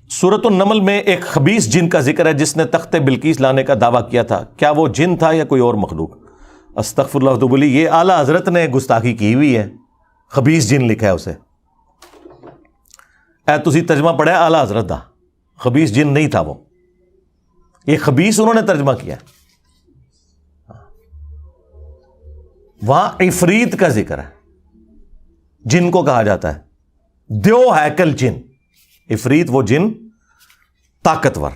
سورۃ النمل میں ایک خبیث جن کا ذکر ہے جس نے تخت بلقیس لانے کا دعویٰ کیا تھا. کیا وہ جن تھا یا کوئی اور مخلوق؟ استغفر اللہ تو بولی یہ اعلیٰ حضرت نے گستاخی کی ہوئی ہے. خبیث جن لکھا ہے اسے. اے تسی ترجمہ پڑھا ہے اعلیٰ حضرت دا, خبیث جن نہیں تھا وہ. یہ خبیث انہوں نے ترجمہ کیا. وہاں عفریت کا ذکر ہے, جن کو کہا جاتا ہے دیو ہیکل جن. عفریت وہ جن طاقتور,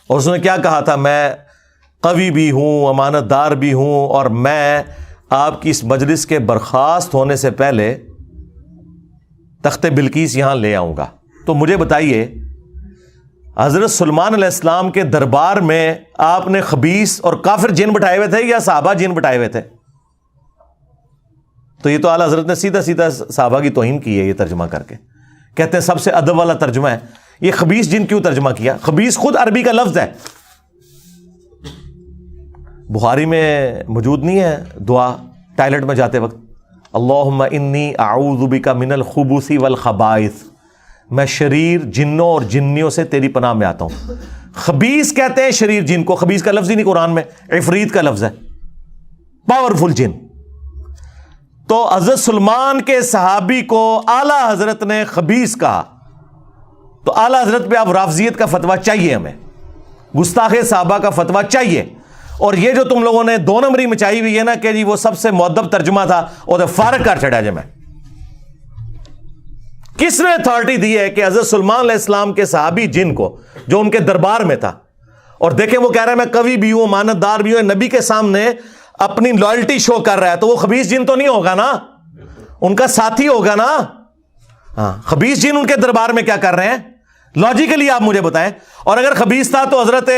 اور اس نے کیا کہا تھا, میں قوی بھی ہوں, امانت دار بھی ہوں, اور میں آپ کی اس مجلس کے برخاست ہونے سے پہلے تخت بلقیس یہاں لے آؤں گا. تو مجھے بتائیے حضرت سلیمان علیہ السلام کے دربار میں آپ نے خبیث اور کافر جن بٹھائے ہوئے تھے یا صحابہ جن بٹھائے ہوئے تھے؟ تو یہ تو اعلیٰ حضرت نے سیدھا سیدھا صحابہ کی توہین کی ہے یہ ترجمہ کر کے. کہتے ہیں سب سے ادب والا ترجمہ ہے. یہ خبیث جن کیوں ترجمہ کیا؟ خبیث خود عربی کا لفظ ہے. بخاری میں موجود نہیں ہے دعا ٹائلٹ میں جاتے وقت, اللہم انی اعوذ بک من الخبث والخبائث, میں شریر جنوں اور جنیوں سے تیری پناہ میں آتا ہوں. خبیث کہتے ہیں شریر جن کو, خبیث کا لفظ ہی نہیں قرآن میں, عفریت کا لفظ ہے, پاورفل جن. تو حضرت سلمان کے صحابی کو اعلیٰ حضرت نے خبیث کہا, تو اعلیٰ حضرت پہ اب رافضیت کا فتویٰ چاہیے, ہمیں گستاخ صحابہ کا فتویٰ چاہیے. اور یہ جو تم لوگوں نے دو نمبری مچائی ہوئی ہے نا کہ جی وہ سب سے مؤدب ترجمہ تھا, وہ فارغ کر چھڑا. میں کس نے اتھارٹی دی ہے کہ حضرت سلیمان علیہ السلام کے صحابی جن کو جو ان کے دربار میں تھا, اور دیکھیں وہ کہہ رہا ہے میں قوی بھی ہوں, امانت دار بھی ہوں, نبی کے سامنے اپنی لائلٹی شو کر رہا ہے, تو وہ خبیث جن تو نہیں ہوگا نا, ان کا ساتھی ہوگا نا. ہاں, خبیث جن ان کے دربار میں کیا کر رہے ہیں لاجیکلی آپ مجھے بتائیں. اور اگر خبیث تھا تو حضرت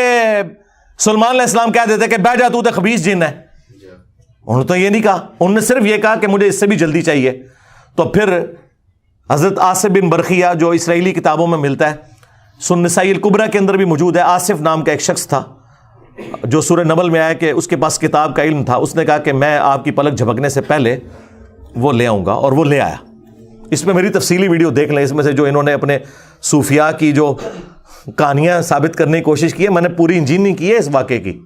سلیمان علیہ السلام کہہ دیتے کہ بیٹھ جا تو خبیث جن ہے. انہوں نے تو یہ نہیں کہا, انہوں نے صرف یہ کہا کہ مجھے اس سے بھی جلدی چاہیے. تو پھر حضرت آصف بن برخیہ جو اسرائیلی کتابوں میں ملتا ہے, سنن نسائی الکبریٰ کے اندر بھی موجود ہے, آصف نام کا ایک شخص تھا جو سورہ نمل میں آیا کہ اس کے پاس کتاب کا علم تھا. اس نے کہا کہ میں آپ کی پلک جھپکنے سے پہلے وہ لے آؤں گا, اور وہ لے آیا. اس میں میری تفصیلی ویڈیو دیکھ لیں, اس میں سے جو انہوں نے اپنے صوفیاء کی جو کہانیاں ثابت کرنے کی کوشش کی ہے, میں نے پوری انجینئرنگ کی ہے اس واقعے کی,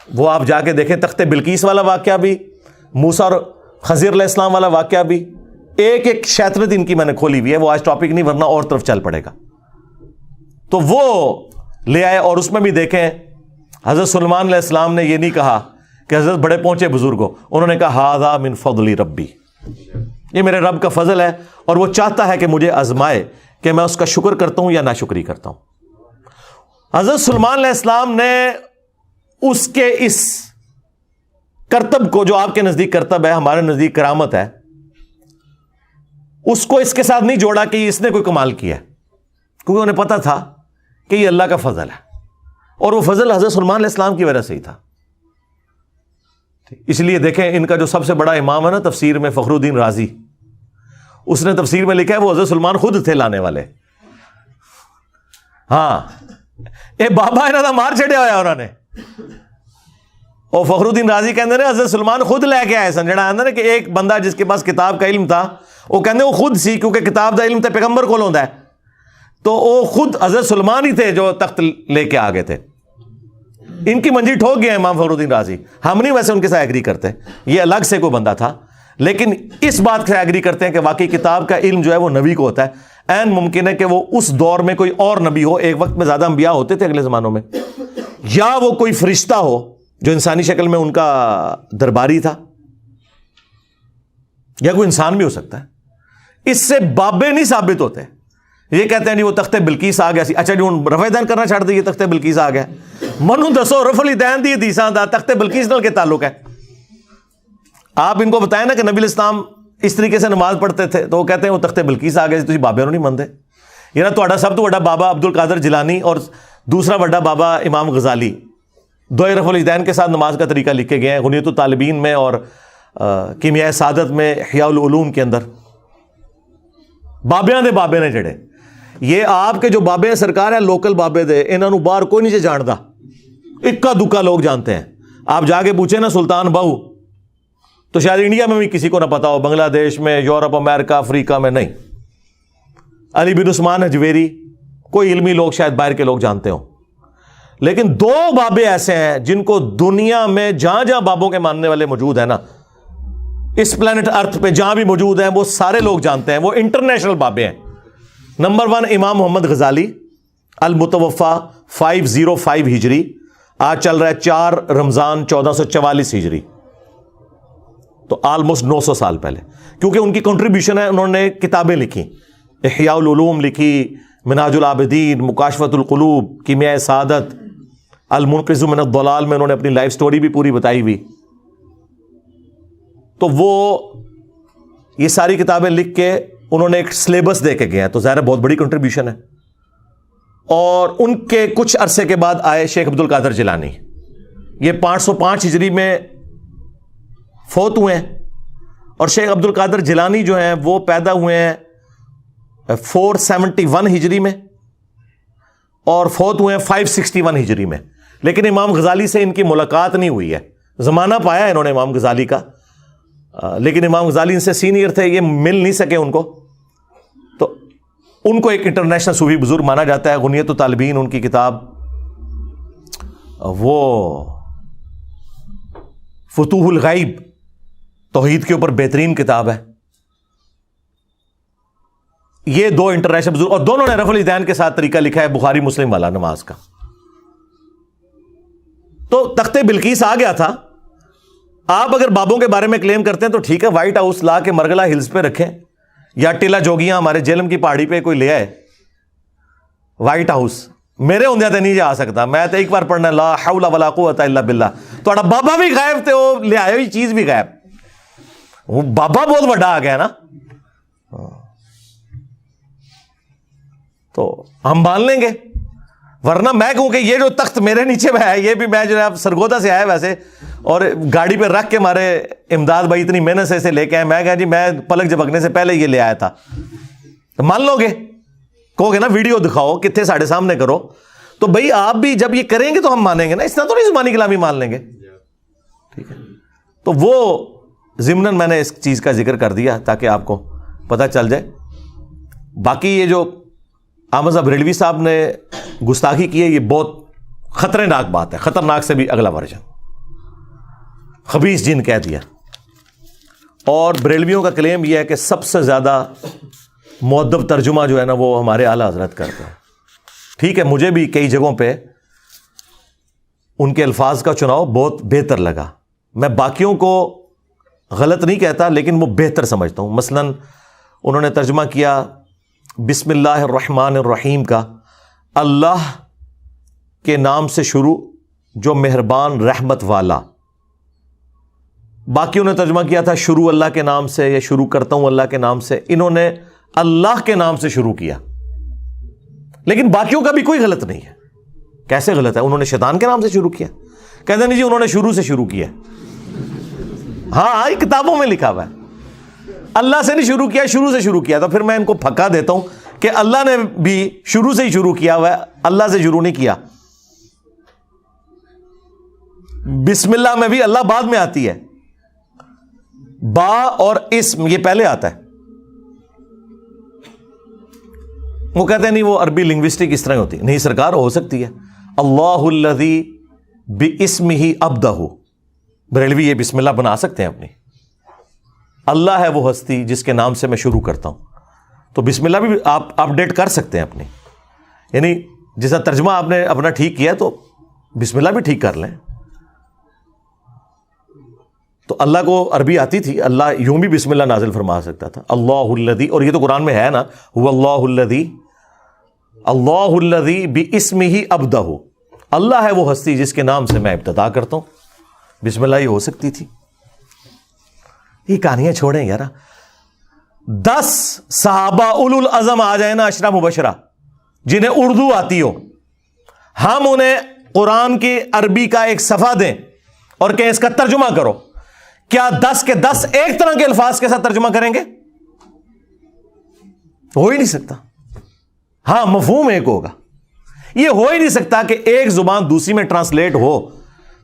وہ آپ جا کے دیکھیں. تخت بلقیس والا واقعہ بھی, موسیٰ اور خضر علیہ السلام والا واقعہ بھی, ایک ایک شیطرت ان کی میں نے کھولی ہوئی ہے. وہ آج ٹاپک نہیں, ورنہ اور طرف چل پڑے گا. تو وہ لے آئے, اور اس میں بھی دیکھیں حضرت سلیمان علیہ السلام نے یہ نہیں کہا کہ حضرت بڑے پہنچے بزرگ ہو, انہوں نے کہا ھذا من فضل ربی, یہ میرے رب کا فضل ہے, اور وہ چاہتا ہے کہ مجھے آزمائے کہ میں اس کا شکر کرتا ہوں یا ناشکری کرتا ہوں. حضرت سلیمان علیہ السلام نے اس کے اس کرتب کو, جو آپ کے نزدیک کرتب ہے, ہمارے نزدیک کرامت ہے, اس کو اس کے ساتھ نہیں جوڑا کہ اس نے کوئی کمال کیا, کیونکہ انہیں پتا تھا کہ یہ اللہ کا فضل ہے, اور وہ فضل حضرت سلیمان علیہ السلام کی وجہ سے ہی تھا. اس لیے دیکھیں ان کا جو سب سے بڑا امام ہے نا تفسیر میں, فخر الدین رازی, اس نے تفسیر میں لکھا ہے وہ حضرت سلیمان خود تھے لانے والے. ہاں, اے بابا انہوں نے مار چڑیا ہوا انہوں نے, اور فخر الدین رازی کہتے ہیں حضرت سلیمان خود لے کے آئے سن. جڑا آتا نا کہ ایک بندہ جس کے پاس کتاب کا علم تھا, وہ کہتے وہ خود سی, کیونکہ کتاب کا علم تو پیغمبر کو ہوندا ہے, تو وہ خود حضرت سلیمان ہی تھے جو تخت لے کے آگے تھے. ان کی منجی ٹھوک گئے امام فخر الدین رازی. ہم نہیں ویسے ان کے ساتھ ایگری کرتے, یہ الگ سے کوئی بندہ تھا, لیکن اس بات سے ایگری کرتے ہیں کہ واقعی کتاب کا علم جو ہے وہ نبی کو ہوتا ہے. عین ممکن ہے کہ وہ اس دور میں کوئی اور نبی ہو, ایک وقت میں زیادہ انبیاء ہوتے تھے اگلے زمانوں میں, یا وہ کوئی فرشتہ ہو جو انسانی شکل میں ان کا درباری تھا, یا کوئی انسان بھی ہو سکتا ہے. اس سے بابے نہیں ثابت ہوتے. یہ کہتے ہیں جی وہ تخت بلقیس آ گیا سی, اچھا جی ہوں رفع دین کرنا چھڑ دیے, تخت بلقیس آ گیا. منو دسو رفع الدین دی حدیثاں دا تخت بلقیس نال کے تعلق ہے؟ آپ ان کو بتائیں نا کہ نبی الاسلام اس طریقے سے نماز پڑھتے تھے, تو وہ کہتے ہیں وہ تخت بلقیس آ گیا سی, تسی بابے نہیں منتے. یہ نا تہاڈا سب تو بڑا بابا عبد القادر جیلانی اور دوسرا بڑا بابا امام غزالی, دو رفع الدین کے ساتھ نماز کا طریقہ لکھے گئے ہیں غنیۃ الطالبین میں اور کیمیاء سعادت میں, احیاء العلوم کے اندر. بابیاں دے بابے نے جڑے, یہ آپ کے جو بابے ہیں سرکار ہیں لوکل بابے دے, انہاں نوں باہر کوئی نہیں جاندا, اکا دکا لوگ جانتے ہیں. آپ جا کے پوچھیں نا سلطان بہو, تو شاید انڈیا میں بھی کسی کو نہ پتا ہو, بنگلہ دیش میں, یورپ, امریکہ, افریقہ میں نہیں. علی بن عثمان حجویری، کوئی علمی لوگ شاید باہر کے لوگ جانتے ہوں، لیکن 2 بابے ایسے ہیں جن کو دنیا میں جہاں جہاں بابوں کے ماننے والے موجود ہیں نا، اس پلانٹ ارتھ پہ جہاں بھی موجود ہیں، وہ سارے لوگ جانتے ہیں، وہ انٹرنیشنل بابے ہیں۔ نمبر 1 امام محمد غزالی، المتوفا 505 ہجری، آج چل رہا ہے 4 رمضان 1444 ہجری، تو آلموسٹ 900 سال پہلے، کیونکہ ان کی کنٹریبیوشن ہے، انہوں نے کتابیں لکھی، احیاء العلوم لکھی، منہاج العابدین، مکاشفۃ القلوب، کیمیاء سعادت، المنقذ من الضلال میں انہوں نے اپنی لائف سٹوری بھی پوری بتائی ہوئی۔ تو وہ یہ ساری کتابیں لکھ کے انہوں نے ایک سلیبس دے کے گئے ہیں، تو ظاہر ہے بہت بڑی کنٹریبیوشن ہے۔ اور ان کے کچھ عرصے کے بعد آئے شیخ عبد القادر جیلانی، یہ 505 ہجری میں فوت ہوئے ہیں، اور شیخ عبد القادر جیلانی جو ہیں وہ پیدا ہوئے ہیں 471 ہجری میں اور فوت ہوئے ہیں 561 ہجری میں، لیکن امام غزالی سے ان کی ملاقات نہیں ہوئی ہے، زمانہ پایا انہوں نے امام غزالی کا، لیکن امام غزالی ان سے سینئر تھے، یہ مل نہیں سکے ان کو، تو ان کو ایک انٹرنیشنل صوفی بزرگ مانا جاتا ہے۔ غنیۃ الطالبین ان کی کتاب، وہ فتوح الغیب توحید کے اوپر بہترین کتاب ہے۔ یہ 2 انٹرنیشنل بزرگ، اور دونوں نے رفع الیدین کے ساتھ طریقہ لکھا ہے بخاری مسلم والا نماز کا۔ تو تخت بلقیس آ گیا تھا۔ آپ اگر بابوں کے بارے میں کلیم کرتے ہیں تو ٹھیک ہے، وائٹ ہاؤس لا کے مرغلہ ہلز پہ رکھیں، یا ٹیلا جوگیاں ہمارے جیلم کی پہاڑی پہ کوئی لے آئے وائٹ ہاؤس، میرے ہوندے تے نہیں جا سکتا، میں تو ایک بار پڑھنا لا حول ولا قوت الا باللہ، تھوڑا بابا بھی غائب تے وہ لے آئے ہوئی چیز بھی غائب، وہ بابا بہت بڑا آ گیا نا، تو ہم مان لیں گے، ورنہ میں کہوں کہ یہ جو تخت میرے نیچے میں ہے، یہ بھی میں جو ہے سرگودا سے آیا ویسے، اور گاڑی پہ رکھ کے ہمارے امداد بھائی اتنی محنت سے اسے لے کے آئے، میں کہا جی میں پلک جھپکنے سے پہلے یہ لے آیا تھا، تو مان لو گے، کہو گے نا ویڈیو دکھاؤ کتنے ساڑھے سامنے کرو، تو بھائی آپ بھی جب یہ کریں گے تو ہم مانیں گے نا، اس طرح تو نہیں زبانی کلامی مان لیں گے، ٹھیک ہے۔ تو وہ ضمناً میں نے اس چیز کا ذکر کر دیا تاکہ آپ کو پتہ چل جائے۔ باقی یہ جو احمد بریلوی صاحب نے گستاخی کی ہے، یہ بہت خطرناک بات ہے، خطرناک سے بھی اگلا ورژن، خبیث جن کہہ دیا۔ اور بریلویوں کا کلیم یہ ہے کہ سب سے زیادہ مؤدب ترجمہ جو ہے نا وہ ہمارے اعلیٰ حضرت کرتے ہیں۔ ٹھیک ہے، مجھے بھی کئی جگہوں پہ ان کے الفاظ کا چناؤ بہت بہتر لگا، میں باقیوں کو غلط نہیں کہتا لیکن وہ بہتر سمجھتا ہوں۔ مثلا انہوں نے ترجمہ کیا بسم اللہ الرحمن الرحیم کا، اللہ کے نام سے شروع جو مہربان رحمت والا۔ باقیوں نے ترجمہ کیا تھا شروع اللہ کے نام سے، یا شروع کرتا ہوں اللہ کے نام سے، انہوں نے اللہ کے نام سے شروع کیا، لیکن باقیوں کا بھی کوئی غلط نہیں ہے۔ کیسے غلط ہے؟ انہوں نے شیطان کے نام سے شروع کیا، کہتے نہیں جی انہوں نے شروع سے شروع کیا، ہاں یہ کتابوں میں لکھا ہوا ہے، اللہ سے نہیں شروع کیا، شروع سے شروع کیا۔ تو پھر میں ان کو پھکا دیتا ہوں کہ اللہ نے بھی شروع سے ہی شروع کیا ہوا ہے، اللہ سے شروع نہیں کیا۔ بسم اللہ میں بھی اللہ بعد میں آتی ہے، با اور اسم یہ پہلے آتا ہے۔ وہ کہتے ہیں نہیں وہ عربی لنگوسٹک اس طرح ہوتی ہے، نہیں سرکار ہو سکتی ہے، اللہ الذی باسمہ ابدہ، بریلوی یہ بسم اللہ بنا سکتے ہیں اپنی، اللہ ہے وہ ہستی جس کے نام سے میں شروع کرتا ہوں، تو بسم اللہ بھی آپ اپڈیٹ کر سکتے ہیں اپنی، یعنی جیسا ترجمہ آپ نے اپنا ٹھیک کیا تو بسم اللہ بھی ٹھیک کر لیں۔ تو اللہ کو عربی آتی تھی، اللہ یوں بھی بسم اللہ نازل فرما سکتا تھا، اللہ الذی، اور یہ تو قرآن میں ہے نا، هو اللہ الذی، اللہ الذی باسمہ ابدہ، اللہ ہے وہ ہستی جس کے نام سے میں ابتدا کرتا ہوں، بسم اللہ یہ ہو سکتی تھی۔ یہ کہانیاں چھوڑیں یار، 10 صحابہ اولو العزم آ جائیں نا عشرہ مبشرہ جنہیں اردو آتی ہو، ہم انہیں قرآن کی عربی کا ایک صفحہ دیں اور کہ اس کا ترجمہ کرو، کیا 10 کے 10 ایک طرح کے الفاظ کے ساتھ ترجمہ کریں گے؟ ہو ہی نہیں سکتا۔ ہاں مفہوم ایک ہوگا، یہ ہو ہی نہیں سکتا کہ ایک زبان دوسری میں ٹرانسلیٹ ہو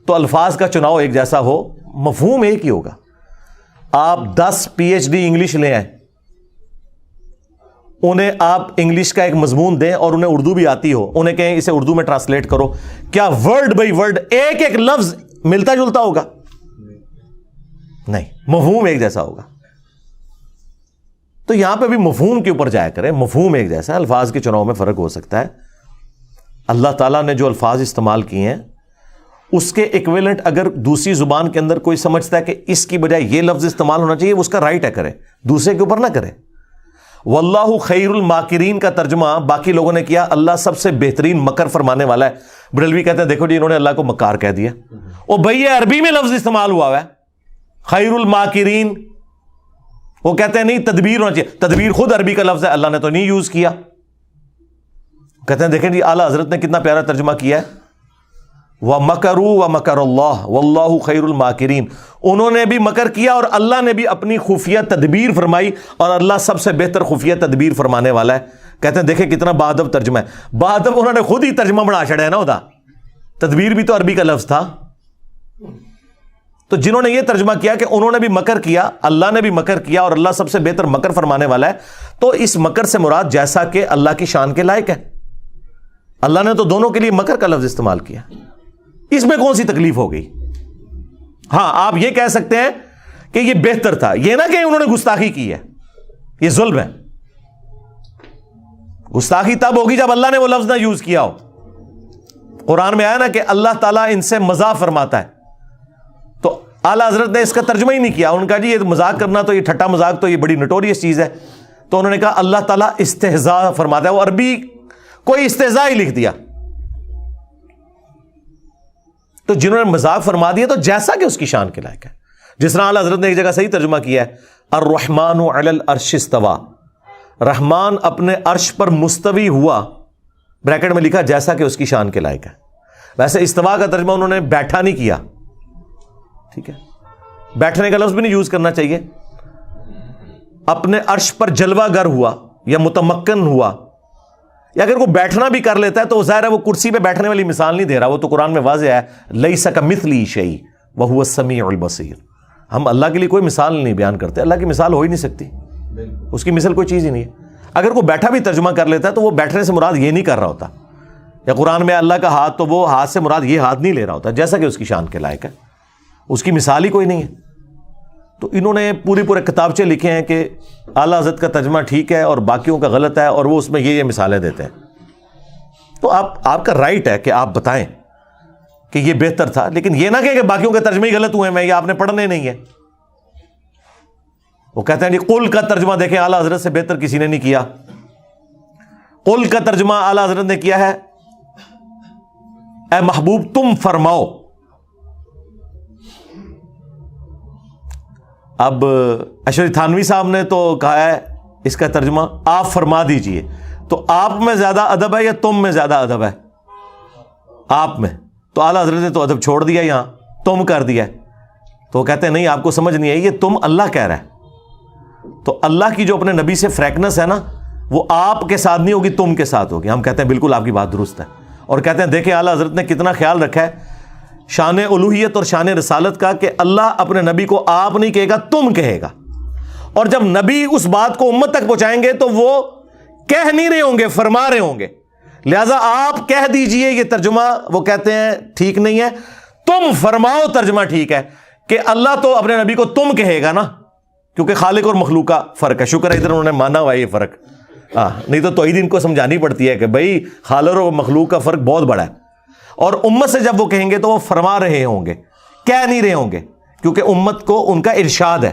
تو الفاظ کا چناؤ ایک جیسا ہو، مفہوم ایک ہی ہوگا۔ آپ 10 PhD انگلش لے آئیں انہیں آپ انگلش کا ایک مضمون دیں اور انہیں اردو بھی آتی ہو, انہیں کہیں اسے اردو میں ٹرانسلیٹ کرو, کیا ورڈ بائی ورڈ ایک ایک لفظ ملتا جلتا ہوگا؟ نہیں, مفہوم ایک جیسا ہوگا. تو یہاں پہ بھی مفہوم کے اوپر جایا کریں, مفہوم ایک جیسا ہے, الفاظ کے چناؤ میں فرق ہو سکتا ہے. اللہ تعالیٰ نے جو الفاظ استعمال کیے ہیں اس کے ایکویلنٹ اگر دوسری زبان کے اندر کوئی سمجھتا ہے کہ اس کی بجائے یہ لفظ استعمال ہونا چاہیے, اس کا رائٹ ہے, کرے, دوسرے کے اوپر نہ کرے. واللہ خیر الماکرین کا ترجمہ باقی لوگوں نے کیا اللہ سب سے بہترین مکر فرمانے والا ہے. بریلوی کہتے ہیں دیکھو جی انہوں نے اللہ کو مکار کہہ دیا, اور بھئی یہ عربی میں لفظ استعمال ہوا ہے خیر الماکرین. وہ کہتے ہیں نہیں تدبیر ہونا چاہیے, تدبیر خود عربی کا لفظ ہے, اللہ نے تو نہیں یوز کیا. کہتے ہیں دیکھیں جی اعلیٰ حضرت نے کتنا پیارا ترجمہ کیا ہے, وَمَكَرُوا وَمَكَرَ اللَّهُ وَاللَّهُ خَيْرُ الْمَاكِرِينَ. انہوں نے بھی مکر کیا اور اللہ نے بھی اپنی خفیہ تدبیر فرمائی, اور اللہ سب سے بہتر خفیہ تدبیر فرمانے والا ہے. کہتے ہیں دیکھیں کتنا بادب ترجمہ ہے. بادب انہوں نے خود ہی ترجمہ بنا چھڑا ہے نا, ادا تدبیر بھی تو عربی کا لفظ تھا. تو جنہوں نے یہ ترجمہ کیا کہ انہوں نے بھی مکر کیا, اللہ نے بھی مکر کیا, اور اللہ سب سے بہتر مکر فرمانے والا ہے, تو اس مکر سے مراد جیسا کہ اللہ کی شان کے لائق ہے. اللہ نے تو دونوں کے لیے مکر کا لفظ استعمال کیا, اس میں کون سی تکلیف ہو گئی؟ ہاں آپ یہ کہہ سکتے ہیں کہ یہ بہتر تھا, یہ نہ کہ انہوں نے گستاخی کی ہے, یہ ظلم ہے. گستاخی تب ہوگی جب اللہ نے وہ لفظ نہ یوز کیا ہو. قرآن میں آیا نا کہ اللہ تعالیٰ ان سے مزاح فرماتا ہے, تو اعلیٰ حضرت نے اس کا ترجمہ ہی نہیں کیا. انہوں نے کہا جی یہ مذاق کرنا تو یہ ٹھٹا مذاق تو یہ بڑی نٹوریس چیز ہے, تو انہوں نے کہا اللہ تعالیٰ استہزاء فرماتا ہے. وہ عربی کوئی استہزاء ہی لکھ دیا. تو جنہوں نے مذاق فرما دیا تو جیسا کہ اس کی شان کے لائق ہے. جس طرح اعلیٰ حضرت نے ایک جگہ صحیح ترجمہ کیا ہے, الرحمن علی العرش استوى, رحمان اپنے عرش پر مستوی ہوا, بریکٹ میں لکھا جیسا کہ اس کی شان کے لائق ہے. ویسے استوا کا ترجمہ انہوں نے بیٹھا نہیں کیا, ٹھیک ہے, بیٹھنے کا لفظ بھی نہیں یوز کرنا چاہیے. اپنے عرش پر جلوہ گر ہوا یا متمکن ہوا, یا اگر وہ بیٹھنا بھی کر لیتا ہے تو ظاہر ہے وہ کرسی پہ بیٹھنے والی مثال نہیں دے رہا, وہ تو قرآن میں واضح ہے لیس کمثلہ شیء وہو السمیع البصیر. ہم اللہ کے لیے کوئی مثال نہیں بیان کرتے, اللہ کی مثال ہو ہی نہیں سکتی, اس کی مثل کوئی چیز ہی نہیں ہے. اگر کوئی بیٹھا بھی ترجمہ کر لیتا ہے تو وہ بیٹھنے سے مراد یہ نہیں کر رہا ہوتا, یا قرآن میں اللہ کا ہاتھ تو وہ ہاتھ سے مراد یہ ہاتھ نہیں لے رہا ہوتا, جیسا کہ اس کی شان کے لائق ہے, اس کی مثال ہی کوئی نہیں ہے. تو انہوں نے پورے کتابچے لکھے ہیں کہ اعلیٰ حضرت کا ترجمہ ٹھیک ہے اور باقیوں کا غلط ہے, اور وہ اس میں یہ مثالیں دیتے ہیں. تو آپ کا رائٹ ہے کہ آپ بتائیں کہ یہ بہتر تھا, لیکن یہ نہ کہ باقیوں کے ترجمے ہی غلط ہوئے ہیں, یا آپ نے پڑھنے نہیں ہے. وہ کہتے ہیں جی قل کا ترجمہ دیکھیں اعلیٰ حضرت سے بہتر کسی نے نہیں کیا. قل کا ترجمہ اعلیٰ حضرت نے کیا ہے اے محبوب تم فرماؤ. اب اشرف تھانوی صاحب نے تو کہا ہے اس کا ترجمہ آپ فرما دیجئے, تو آپ میں زیادہ ادب ہے یا تم میں زیادہ ادب ہے؟ آپ میں. تو اعلیٰ حضرت نے تو ادب چھوڑ دیا, یہاں تم کر دیا. تو وہ کہتے ہیں نہیں آپ کو سمجھ نہیں آئی, یہ تم اللہ کہہ رہا ہے. تو اللہ کی جو اپنے نبی سے فریکنس ہے نا, وہ آپ کے ساتھ نہیں ہوگی, تم کے ساتھ ہوگی. ہم کہتے ہیں بالکل آپ کی بات درست ہے, اور کہتے ہیں دیکھیں اعلیٰ حضرت نے کتنا خیال رکھا ہے شان الوہیت اور شان رسالت کا, کہ اللہ اپنے نبی کو آپ نہیں کہے گا تم کہے گا, اور جب نبی اس بات کو امت تک پہنچائیں گے تو وہ کہہ نہیں رہے ہوں گے, فرما رہے ہوں گے. لہذا آپ کہہ دیجئے یہ ترجمہ وہ کہتے ہیں ٹھیک نہیں ہے, تم فرماؤ ترجمہ ٹھیک ہے, کہ اللہ تو اپنے نبی کو تم کہے گا نا, کیونکہ خالق اور مخلوق کا فرق ہے. شکر ہے ادھر انہوں نے مانا ہوا یہ فرق, نہیں تو توحید ان کو سمجھانی پڑتی ہے کہ بھائی خالق اور مخلوق کا فرق بہت بڑا ہے. اور امت سے جب وہ کہیں گے تو وہ فرما رہے ہوں گے, کہہ نہیں رہے ہوں گے, کیونکہ امت کو ان کا ارشاد ہے.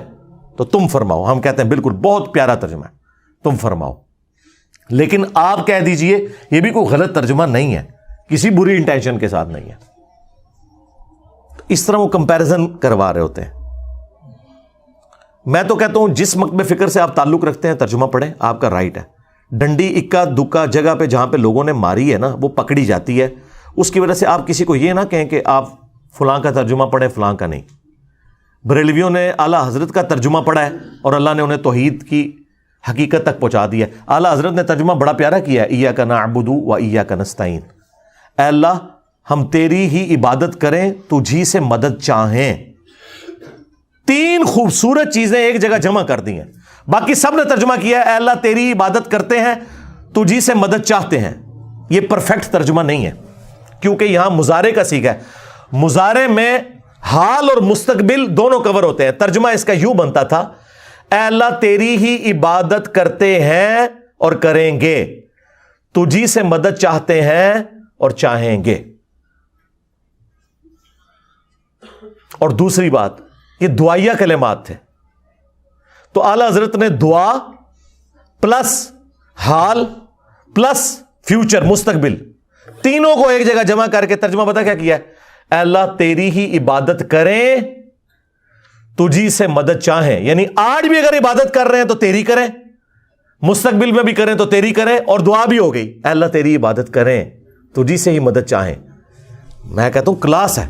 تو تم فرماؤ, ہم کہتے ہیں بالکل بہت پیارا ترجمہ ہے, تم فرماؤ. لیکن آپ کہہ دیجئے یہ بھی کوئی غلط ترجمہ نہیں ہے, کسی بری انٹینشن کے ساتھ نہیں ہے. اس طرح وہ کمپیریزن کروا رہے ہوتے ہیں. میں تو کہتا ہوں جس مکتب فکر سے آپ تعلق رکھتے ہیں ترجمہ پڑھیں, آپ کا رائٹ ہے. ڈنڈی اکا دکا جگہ پہ جہاں پہ لوگوں نے ماری ہے نا وہ پکڑی جاتی ہے, اس کی وجہ سے آپ کسی کو یہ نہ کہیں کہ آپ فلاں کا ترجمہ پڑھیں فلاں کا نہیں. بریلویوں نے اعلیٰ حضرت کا ترجمہ پڑھا ہے اور اللہ نے انہیں توحید کی حقیقت تک پہنچا دیا. اعلیٰ حضرت نے ترجمہ بڑا پیارا کیا ہے, ایاک نعبد و ایاک نستعین, اے اللہ ہم تیری ہی عبادت کریں, تجھی سے مدد چاہیں. تین خوبصورت چیزیں ایک جگہ جمع کر دی ہیں. باقی سب نے ترجمہ کیا ہے اے اللہ تیری عبادت کرتے ہیں, تجھی سے مدد چاہتے ہیں. یہ پرفیکٹ ترجمہ نہیں ہے, کیونکہ یہاں مضارع کا صیغہ ہے. مضارع میں حال اور مستقبل دونوں کور ہوتے ہیں. ترجمہ اس کا یوں بنتا تھا اے اللہ تیری ہی عبادت کرتے ہیں اور کریں گے, تجھی سے مدد چاہتے ہیں اور چاہیں گے. اور دوسری بات, یہ دعائیہ کلمات تھے, تو اعلی حضرت نے دعا پلس حال پلس فیوچر مستقبل تینوں کو ایک جگہ جمع کر کے ترجمہ پتہ کیا کیا ہے, اے اللہ تیری ہی عبادت کریں تجھی سے مدد چاہیں. یعنی آج بھی اگر عبادت کر رہے ہیں تو تیری کریں, مستقبل میں بھی کریں تو تیری کریں, اور دعا بھی ہو گئی اے اللہ تیری عبادت کریں تجھی سے ہی مدد چاہیں. میں کہتا ہوں کلاس ہے,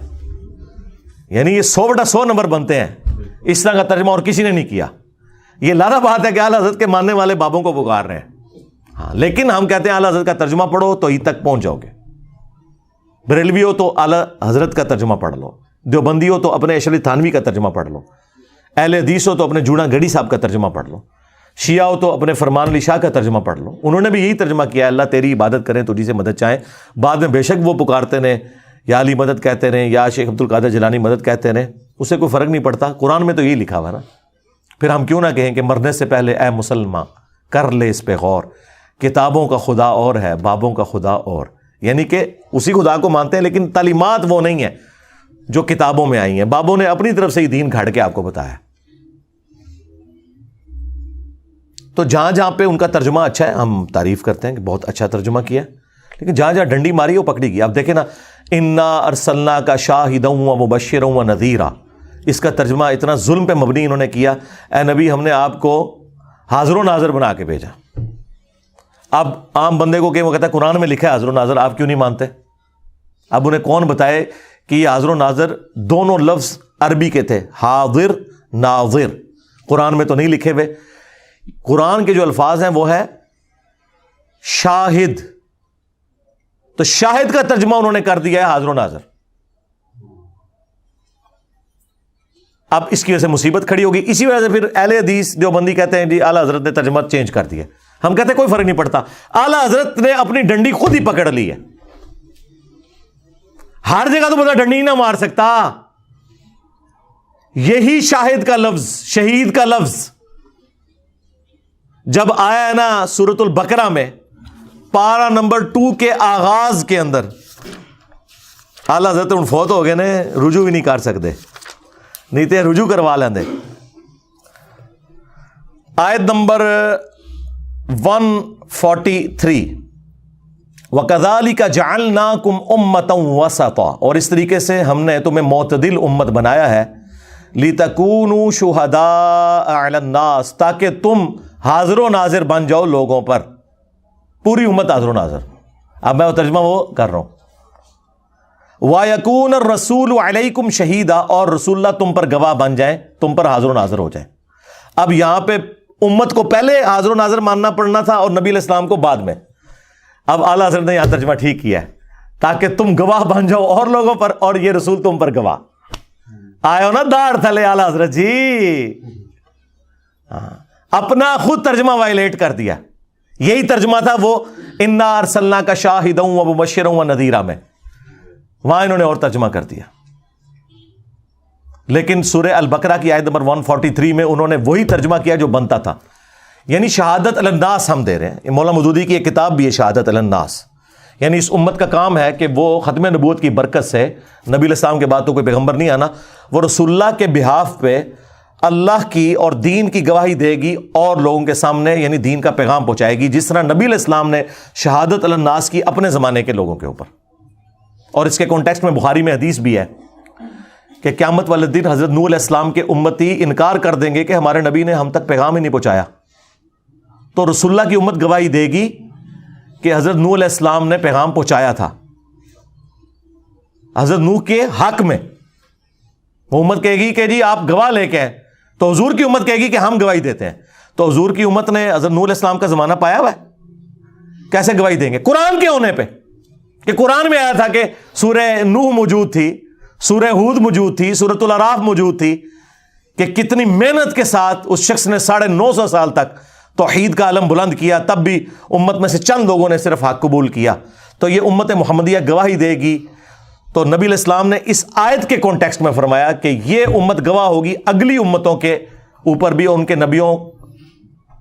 یعنی یہ 100/100 نمبر بنتے ہیں. اس طرح کا ترجمہ اور کسی نے نہیں کیا. یہ لادہ بات ہے کہ اعلی حضرت کے ماننے والے بابوں کو پکار رہے ہیں. ہاں, لیکن ہم کہتے ہیں اعلی حضرت کا ترجمہ پڑھو تو ہی تک پہنچ جاؤ گے. بریلوی ہو تو اعلی حضرت کا ترجمہ پڑھ لو, دیوبندی ہو تو اپنے اشرف تھانوی کا ترجمہ پڑھ لو, اہل حدیث ہو تو اپنے جوڑا گڑھی صاحب کا ترجمہ پڑھ لو, شیعہ ہو تو اپنے فرمان علی شاہ کا ترجمہ پڑھ لو. انہوں نے بھی یہی ترجمہ کیا, اللہ تیری عبادت کریں تجھی سے مدد چاہیں. بعد میں بے شک وہ پکارتے رہے یا علی مدد کہتے رہے یا شیخ عبد القادر جیلانی مدد کہتے رہے, اسے کوئی فرق نہیں پڑتا. قرآن میں تو یہی لکھا ہوا نا. پھر ہم کیوں نہ کہیں کہ مرنے سے پہلے اے مسلمان کر لے اس پہ غور, کتابوں کا خدا اور ہے بابوں کا خدا اور. یعنی کہ اسی خدا کو مانتے ہیں لیکن تعلیمات وہ نہیں ہیں جو کتابوں میں آئی ہیں. بابوں نے اپنی طرف سے ہی دین گھڑ کے آپ کو بتایا. تو جہاں جہاں پہ ان کا ترجمہ اچھا ہے ہم تعریف کرتے ہیں کہ بہت اچھا ترجمہ کیا, لیکن جہاں جہاں ڈنڈی ماری وہ پکڑی گئی. آپ دیکھیں نا, انا ارسلنا کا شاہدا و مبشرا و نذیرا, اس کا ترجمہ اتنا ظلم پہ مبنی انہوں نے کیا, اے نبی ہم نے آپ کو حاضر و ناظر بنا کے بھیجا. اب عام بندے کو کہ وہ کہتا ہے قرآن میں لکھا ہے حاضر و ناظر, آپ کیوں نہیں مانتے؟ اب انہیں کون بتائے کہ یہ حاضر و ناظر دونوں لفظ عربی کے تھے, حاضر ناظر, قرآن میں تو نہیں لکھے ہوئے. قرآن کے جو الفاظ ہیں وہ ہے شاہد, تو شاہد کا ترجمہ انہوں نے کر دیا ہے حاضر و ناظر. اب اس کی وجہ سے مصیبت کھڑی ہوگی. اسی وجہ سے پھر اہل حدیث دیوبندی کہتے ہیں جی اعلیٰ حضرت نے ترجمہ چینج کر دیا. ہم کہتے ہیں کوئی فرق نہیں پڑتا, اعلیٰ حضرت نے اپنی ڈنڈی خود ہی پکڑ لی ہے. ہر جگہ تو بندہ ڈنڈی نہ مار سکتا. یہی شاہد کا لفظ, شہید کا لفظ جب آیا ہے نا سورۃ البقرہ میں پارہ نمبر 2 کے آغاز کے اندر, اعلیٰ حضرت ان فوت ہو گئے نے, رجوع بھی نہیں کر سکتے, نہیں تو رجوع کروا لیں. آیت نمبر 143, وَكَذَلِكَ جَعَلْنَاكُمْ أُمَّةً وَسَطًا, اور اس طریقے سے ہم نے تمہیں معتدل امت بنایا ہے, لِتَكُونُوا شُهَدَاءَ عَلَى النَّاسِ, تاکہ تم حاضر و ناظر بن جاؤ لوگوں پر. پوری امت حاضر و ناظر. اب میں وہ ترجمہ وہ کر رہا ہوں, وَيَكُونَ الرَّسُولُ عَلَيْكُمْ شَهِيدًا, اور رسول اللہ تم پر گواہ بن جائیں, تم پر حاضر و ناظر ہو جائیں. اب یہاں پہ امت کو پہلے حاضر و ناظر ماننا پڑنا تھا اور نبی علیہ السلام کو بعد میں. اب اعلیٰ حضرت نے یہاں ترجمہ ٹھیک کیا ہے, تاکہ تم گواہ بن جاؤ اور لوگوں پر, اور یہ رسول تم پر گواہ. آئے ہو نا داڑھ تھلے اعلیٰ حضرت جی, اپنا خود ترجمہ وائلیٹ کر دیا. یہی ترجمہ تھا وہ انا ارسلنا کا شاہدا و مبشرا و نذیرا میں, وہاں انہوں نے اور ترجمہ کر دیا. لیکن سورہ البقرہ کی آیت نمبر 143 میں انہوں نے وہی ترجمہ کیا جو بنتا تھا, یعنی شہادت علی الناس ہم دے رہے ہیں. مولانا مودودی کی ایک کتاب بھی ہے شہادت علی الناس, یعنی اس امت کا کام ہے کہ وہ ختم نبوت کی برکت سے, نبی علیہ السلام کے بعد تو کوئی پیغمبر نہیں آنا, وہ رسول اللہ کے بہاف پہ اللہ کی اور دین کی گواہی دے گی اور لوگوں کے سامنے یعنی دین کا پیغام پہنچائے گی, جس طرح نبی علیہ السلام نے شہادت علی الناس کی اپنے زمانے کے لوگوں کے اوپر. اور اس کے کانٹیکسٹ میں بخاری میں حدیث بھی ہے کہ قیامت والے دن حضرت نوح علیہ السلام کے امتی انکار کر دیں گے کہ ہمارے نبی نے ہم تک پیغام ہی نہیں پہنچایا, تو رسول اللہ کی امت گواہی دے گی کہ حضرت نوح علیہ السلام نے پیغام پہنچایا تھا حضرت نوح کے حق میں. وہ امت کہے گی کہ جی آپ گواہ لے کے ہیں, تو حضور کی امت کہے گی کہ ہم گواہی دیتے ہیں. تو حضور کی امت نے حضرت نوح علیہ السلام کا زمانہ پایا ہوا ہے, کیسے گواہی دیں گے؟ قرآن کے ہونے پہ, کہ قرآن میں آیا تھا کہ سورہ نوح موجود تھی, سورہ ہود موجود تھی, سورۃ الاعراف موجود تھی, کہ کتنی محنت کے ساتھ اس شخص نے 950 سال تک توحید کا علم بلند کیا، تب بھی امت میں سے چند لوگوں نے صرف حق قبول کیا. تو یہ امت محمدیہ گواہی دے گی. تو نبی علیہ السلام نے اس آیت کے کانٹیکسٹ میں فرمایا کہ یہ امت گواہ ہوگی اگلی امتوں کے اوپر بھی، ان کے نبیوں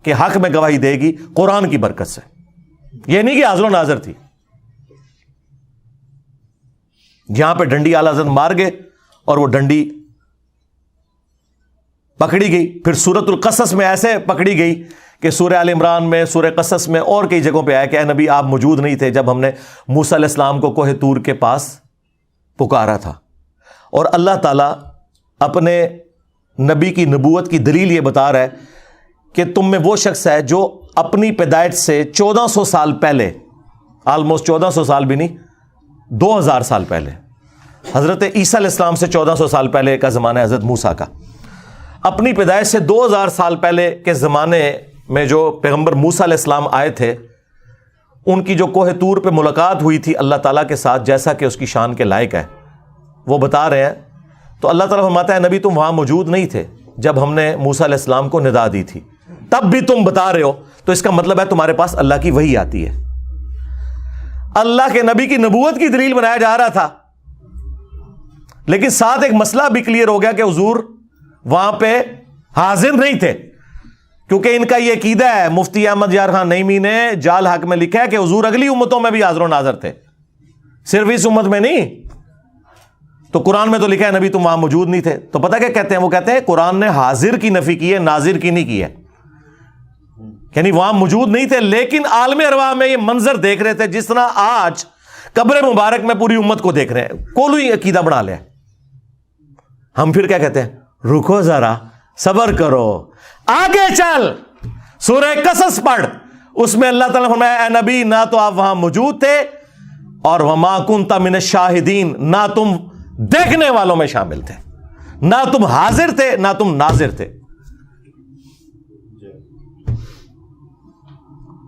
کے حق میں گواہی دے گی قرآن کی برکت سے. یہ نہیں کہ حاضر و ناظر تھی. یہاں پہ ڈنڈی اعلی حضرت مار گئے اور وہ ڈنڈی پکڑی گئی. پھر سورۃ القصص میں ایسے پکڑی گئی کہ سورہ آل عمران میں، سورہ قصص میں اور کئی جگہوں پہ آیا کہ اے نبی آپ موجود نہیں تھے جب ہم نے موسیٰ علیہ السلام کو کوہ طور کے پاس پکارا تھا. اور اللہ تعالیٰ اپنے نبی کی نبوت کی دلیل یہ بتا رہا ہے کہ تم میں وہ شخص ہے جو اپنی پیدائش سے 1400 سال پہلے، آلموسٹ 1400 سال بھی نہیں، 2000 سال پہلے، حضرت عیسیٰ علیہ السلام سے 1400 سال پہلے کا زمانہ ہے حضرت موسیٰ کا. اپنی پیدائش سے 2000 سال پہلے کے زمانے میں جو پیغمبر موسیٰ علیہ السلام آئے تھے، ان کی جو کوہ طور پہ ملاقات ہوئی تھی اللہ تعالیٰ کے ساتھ، جیسا کہ اس کی شان کے لائق ہے، وہ بتا رہے ہیں. تو اللہ تعالیٰ فرماتا ہے نبی تم وہاں موجود نہیں تھے جب ہم نے موسیٰ علیہ السلام کو ندا دی تھی، تب بھی تم بتا رہے ہو. تو اس کا مطلب ہے تمہارے پاس اللہ کی وحی آتی ہے. اللہ کے نبی کی نبوت کی دلیل بنایا جا رہا تھا، لیکن ساتھ ایک مسئلہ بھی کلیئر ہو گیا کہ حضور وہاں پہ حاضر نہیں تھے، کیونکہ ان کا یہ عقیدہ ہے. مفتی احمد یار خان نعیمی نے جال حق میں لکھا ہے کہ حضور اگلی امتوں میں بھی حاضر و ناظر تھے، صرف اس امت میں نہیں. تو قرآن میں تو لکھا ہے نبی تم وہاں موجود نہیں تھے. تو پتہ کیا کہتے ہیں؟ وہ کہتے ہیں قرآن نے حاضر کی نفی کی ہے، ناظر کی نہیں کی ہے. یعنی وہاں موجود نہیں تھے لیکن عالم ارواح میں یہ منظر دیکھ رہے تھے، جس طرح آج قبر مبارک میں پوری امت کو دیکھ رہے ہیں. کوئی عقیدہ بنا لیا. ہم پھر کیا کہتے ہیں؟ رکو ذرا، صبر کرو، آگے چل. سورہ قصص پڑھ، اس میں اللہ تعالیٰ نے فرمایا اے نبی نہ تو آپ وہاں موجود تھے، اور وما کنت من الشاہدین، نہ تم دیکھنے والوں میں شامل تھے، نہ تم حاضر تھے نہ تم ناظر تھے.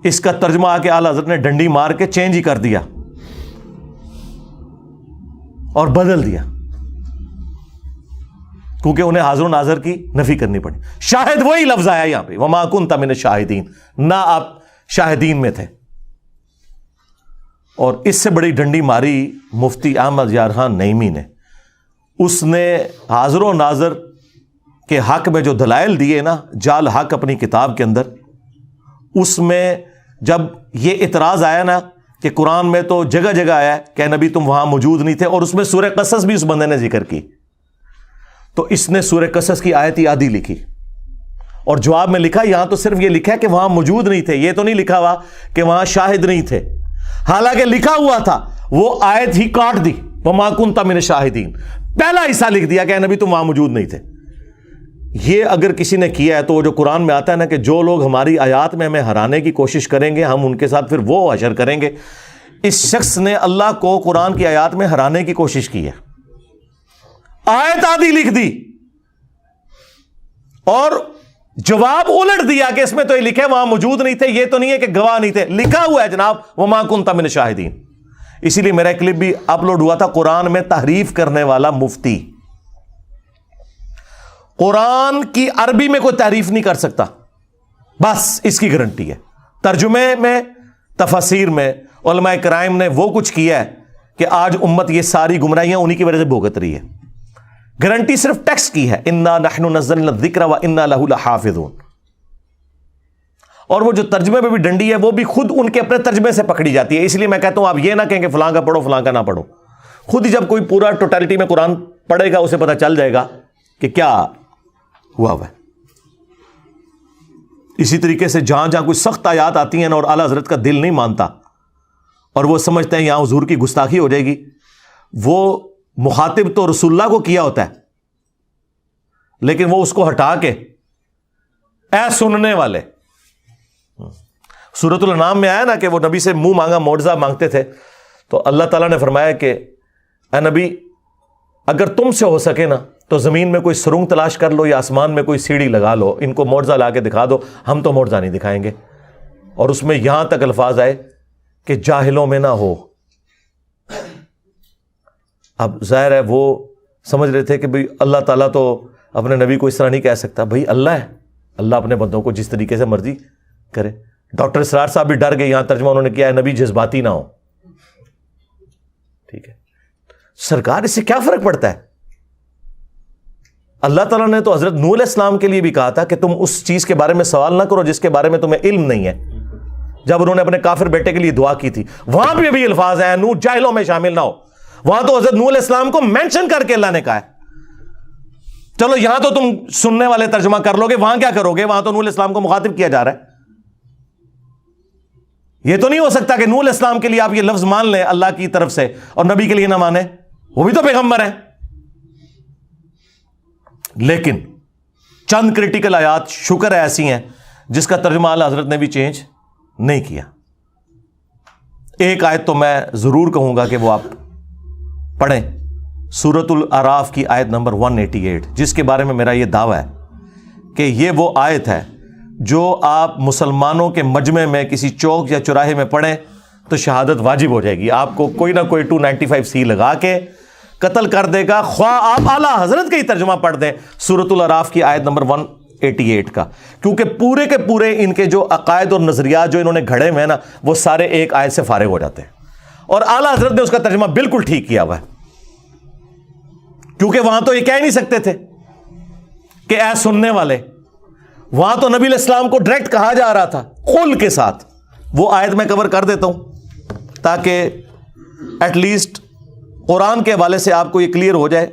اس کا ترجمہ آ کے اعلیٰ حضرت نے ڈنڈی مار کے چینج ہی کر دیا اور بدل دیا، کیونکہ انہیں حاضر و ناظر کی نفی کرنی پڑی. شاہد وہی لفظ آیا یہاں پہ، وما کنت من الشاہدین، نہ آپ شاہدین میں تھے. اور اس سے بڑی ڈنڈی ماری مفتی احمد یار خان نعیمی نے. اس نے حاضر و ناظر کے حق میں جو دلائل دیے نا، جال حق اپنی کتاب کے اندر، اس میں جب یہ اعتراض آیا نا کہ قرآن میں تو جگہ جگہ آیا ہے کہ نبی تم وہاں موجود نہیں تھے، اور اس میں سورہ قصص بھی اس بندے نے ذکر کی، تو اس نے سورہ قصص کی آیت آدھی لکھی اور جواب میں لکھا یہاں تو صرف یہ لکھا ہے کہ وہاں موجود نہیں تھے، یہ تو نہیں لکھا ہوا کہ وہاں شاہد نہیں تھے. حالانکہ لکھا ہوا تھا، وہ آیت ہی کاٹ دی، وما کنت من الشاہدین، پہلا حصہ لکھ دیا کہ نبی تم وہاں موجود نہیں تھے. یہ اگر کسی نے کیا ہے تو جو قرآن میں آتا ہے نا کہ جو لوگ ہماری آیات میں ہمیں ہرانے کی کوشش کریں گے ہم ان کے ساتھ پھر وہ حشر کریں گے، اس شخص نے اللہ کو قرآن کی آیات میں ہرانے کی کوشش کی ہے. آیت آدھی لکھ دی اور جواب الٹ دیا کہ اس میں تو یہ لکھے وہاں موجود نہیں تھے، یہ تو نہیں ہے کہ گواہ نہیں تھے، لکھا ہوا ہے جناب وما کنت من الشاہدین. اسی لیے میرا کلپ بھی اپلوڈ ہوا تھا، قرآن میں تحریف کرنے والا مفتی. قرآن کی عربی میں کوئی تحریف نہیں کر سکتا، بس اس کی گارنٹی ہے. ترجمے میں، تفاسیر میں علماء کرام نے وہ کچھ کیا ہے کہ آج امت یہ ساری گمراہیاں انہی کی وجہ سے بھگت رہی ہے. گارنٹی صرف ٹیکسٹ کی ہے، انا نحن نزلنا الذکر وانا لہ لحافظون. اور وہ جو ترجمے میں بھی ڈنڈی ہے وہ بھی خود ان کے اپنے ترجمے سے پکڑی جاتی ہے. اس لیے میں کہتا ہوں آپ یہ نہ کہیں کہ فلاں کا پڑھو فلاں کا نہ پڑھو، خود ہی جب کوئی پورا ٹوٹالٹی میں قرآن پڑھے گا اسے پتہ چل جائے گا کہ کیا ہوا ہے. اسی طریقے سے جہاں جہاں کوئی سخت آیات آتی ہیں نا اور اعلیٰ حضرت کا دل نہیں مانتا اور وہ سمجھتے ہیں یہاں حضور کی گستاخی ہو جائے گی، وہ مخاطب تو رسول اللہ کو کیا ہوتا ہے، لیکن وہ اس کو ہٹا کے اے سننے والے. سورۃ الانعام میں آیا نا کہ وہ نبی سے منہ مانگا معجزہ مانگتے تھے، تو اللہ تعالیٰ نے فرمایا کہ اے نبی اگر تم سے ہو سکے نا تو زمین میں کوئی سرنگ تلاش کر لو یا آسمان میں کوئی سیڑھی لگا لو، ان کو معجزہ لا کے دکھا دو، ہم تو معجزہ نہیں دکھائیں گے. اور اس میں یہاں تک الفاظ آئے کہ جاہلوں میں نہ ہو. اب ظاہر ہے وہ سمجھ رہے تھے کہ بھئی اللہ تعالیٰ تو اپنے نبی کو اس طرح نہیں کہہ سکتا. بھائی اللہ ہے, اللہ اپنے بندوں کو جس طریقے سے مرضی کرے. ڈاکٹر اسرار صاحب بھی ڈر گئے, یہاں ترجمہ انہوں نے کیا ہے نبی جذباتی نہ ہو. ٹھیک ہے سرکار, اس سے کیا فرق پڑتا ہے؟ اللہ تعالیٰ نے تو حضرت نوح علیہ السلام کے لیے بھی کہا تھا کہ تم اس چیز کے بارے میں سوال نہ کرو جس کے بارے میں تمہیں علم نہیں ہے. جب انہوں نے اپنے کافر بیٹے کے لیے دعا کی تھی, وہاں پہ بھی الفاظ ہیں نوح جاہلوں میں شامل نہ ہو. وہاں تو حضرت نوح علیہ السلام کو مینشن کر کے اللہ نے کہا ہے. چلو یہاں تو تم سننے والے ترجمہ کر لو گے, وہاں کیا کرو گے؟ وہاں تو نوح علیہ السلام کو مخاطب کیا جا رہا ہے. یہ تو نہیں ہو سکتا کہ نوح علیہ السلام کے لیے آپ یہ لفظ مان لیں اللہ کی طرف سے اور نبی کے لیے نہ مانیں, وہ بھی تو پیغمبر ہیں. لیکن چند کریٹیکل آیات شکر ہے ایسی ہیں جس کا ترجمہ اعلیٰ حضرت نے بھی چینج نہیں کیا. ایک آیت تو میں ضرور کہوں گا کہ وہ آپ پڑھیں, سورۃ الاعراف کی آیت نمبر 188, جس کے بارے میں میرا یہ دعویٰ ہے کہ یہ وہ آیت ہے جو آپ مسلمانوں کے مجمع میں کسی چوک یا چوراہے میں پڑھیں تو شہادت واجب ہو جائے گی. آپ کو کوئی نہ کوئی 295C لگا کے قتل کر دے گا, خواہ آپ اعلیٰ حضرت کا ہی ترجمہ پڑھ دیں سورۃ الاعراف کی آیت نمبر 188 کا, کیونکہ پورے کے پورے ان کے جو عقائد اور نظریات جو انہوں نے گھڑے ہوئے ہیں نا, وہ سارے ایک آیت سے فارغ ہو جاتے ہیں. اور اعلیٰ حضرت نے اس کا ترجمہ بالکل ٹھیک کیا ہوا ہے, کیونکہ وہاں تو یہ کہہ نہیں سکتے تھے کہ اے سننے والے. وہاں تو نبی علیہ السلام کو ڈائریکٹ کہا جا رہا تھا قل کے ساتھ. وہ آیت میں کور کر دیتا ہوں تاکہ ایٹ لیسٹ قرآن کے حوالے سے آپ کو یہ کلیئر ہو جائے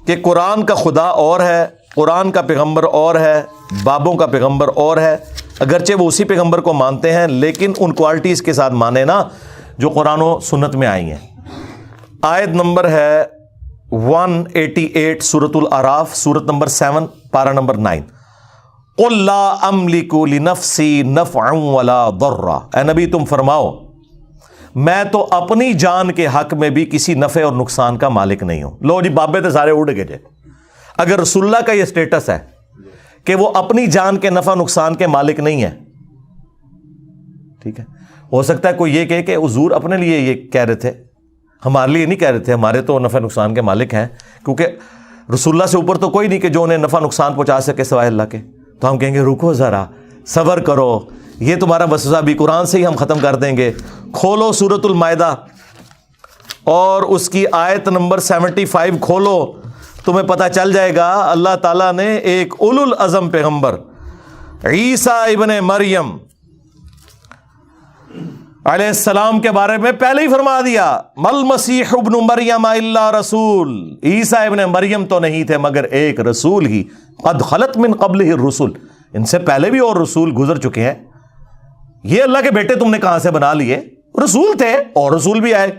کہ قرآن کا خدا اور ہے, قرآن کا پیغمبر اور ہے, بابوں کا پیغمبر اور ہے. اگرچہ وہ اسی پیغمبر کو مانتے ہیں لیکن ان کوالٹیز کے ساتھ مانے نا جو قرآن و سنت میں آئی ہیں. آیت نمبر ہے 188 سورۃ الاعراف, سورت نمبر 7 پارہ نمبر 9. قل لا املک لنفسی نفعا ولا ضرا. اے نبی تم فرماؤ میں تو اپنی جان کے حق میں بھی کسی نفع اور نقصان کا مالک نہیں ہوں. لو جی بابے تو سارے اڑ گئے جے. اگر رسول اللہ کا یہ سٹیٹس ہے کہ وہ اپنی جان کے نفع نقصان کے مالک نہیں ہے, ٹھیک ہے, ہو سکتا ہے کوئی یہ کہے کہ حضور اپنے لیے یہ کہہ رہے تھے, ہمارے لیے نہیں کہہ رہے تھے, ہمارے تو نفع نقصان کے مالک ہیں, کیونکہ رسول اللہ سے اوپر تو کوئی نہیں کہ جو انہیں نفع نقصان پہنچا سکے سوائے اللہ کے. تو ہم کہیں گے رکو ذرا, صبر کرو, یہ تمہارا وسوسہ بھی قرآن سے ہی ہم ختم کر دیں گے. کھولو سورۃ المائدہ اور اس کی آیت نمبر 75 کھولو, تمہیں پتہ چل جائے گا اللہ تعالیٰ نے ایک اولو العزم پیغمبر عیسیٰ ابن مریم علیہ السلام کے بارے میں پہلے ہی فرما دیا, مل مسیح ابن مریم الا رسول. عیسیٰ ابن مریم تو نہیں تھے مگر ایک رسول ہی, قد خلت من قبلہ الرسل, ان سے پہلے بھی اور رسول گزر چکے ہیں. یہ اللہ کے بیٹے تم نے کہاں سے بنا لیے؟ رسول تھے اور رسول بھی آئے.